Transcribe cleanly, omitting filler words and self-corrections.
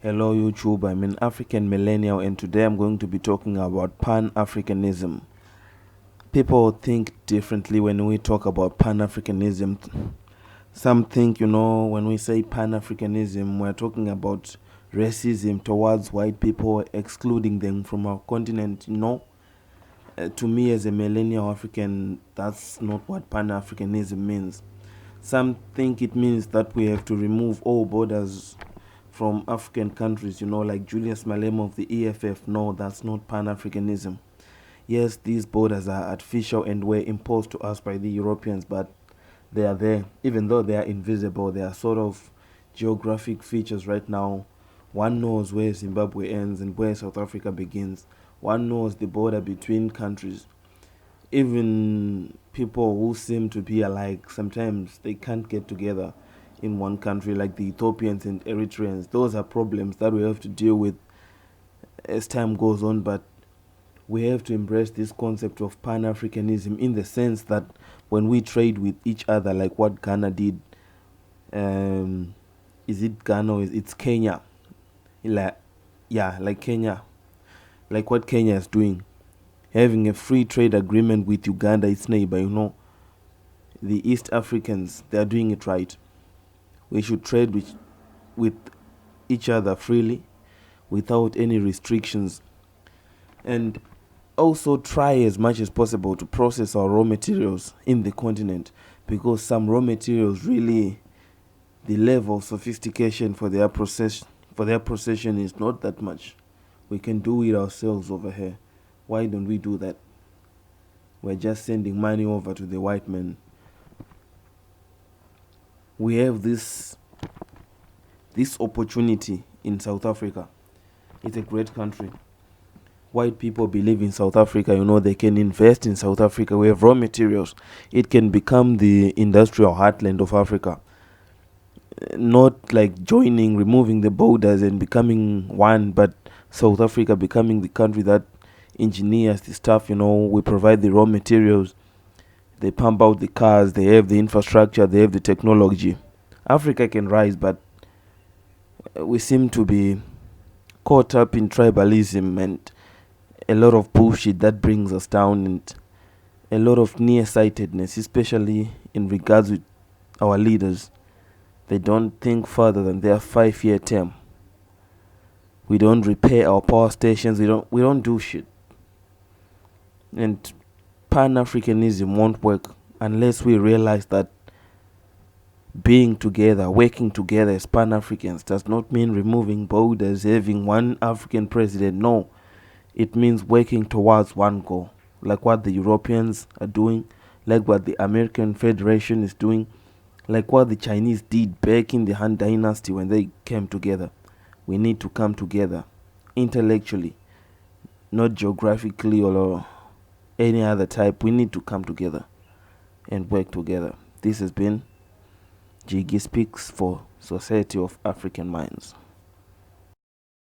Hello YouTube, I'm an African millennial and today I'm going to be talking about Pan-Africanism. People think differently when we talk about Pan-Africanism. Some think, when we say Pan-Africanism, we're talking about racism towards white people, excluding them from our continent. To me as a millennial African, that's not what Pan-Africanism means. Some think it means that we have to remove all borders from African countries, like Julius Malema of the EFF. No, that's not Pan-Africanism. Yes, these borders are artificial and were imposed to us by the Europeans, but they are there. Even though they are invisible, they are sort of geographic features right now. One knows where Zimbabwe ends and where South Africa begins. One knows the border between countries. Even people who seem to be alike, sometimes they can't get together in one country, like the Ethiopians and Eritreans. Those are problems that we have to deal with as time goes on, but we have to embrace this concept of Pan-Africanism in the sense that when we trade with each other, like what Ghana did, is it Ghana or it's Kenya? Like Kenya, like what Kenya is doing, having a free trade agreement with Uganda, its neighbor. The East Africans, they are doing it right. We should trade with each other freely, without any restrictions, and also try as much as possible to process our raw materials in the continent, because some raw materials, really, the level of sophistication for their procession is not that much. We can do it ourselves over here. Why don't we do that? We're just sending money over to the white man. We have this opportunity in South Africa. It's a great country. White people believe in South Africa. They can invest in South Africa. We have raw materials. It can become the industrial heartland of Africa. Not like removing the borders and becoming one, but South Africa becoming the country that engineers the stuff. We provide the raw materials. They pump out the cars. They have the infrastructure. They have the technology. Africa can rise, but we seem to be caught up in tribalism and a lot of bullshit that brings us down, and a lot of nearsightedness, especially in regards with our leaders. They don't think further than their 5-year term. We don't repair our power stations. We don't do shit. And Pan-Africanism won't work unless we realize that being together, working together as Pan-Africans does not mean removing borders, having one African president. No, it means working towards one goal, like what the Europeans are doing, like what the American Federation is doing, like what the Chinese did back in the Han Dynasty when they came together. We need to come together intellectually, not geographically or any other type. We need to come together and work together. This has been Jiggy Speaks for Society of African Minds.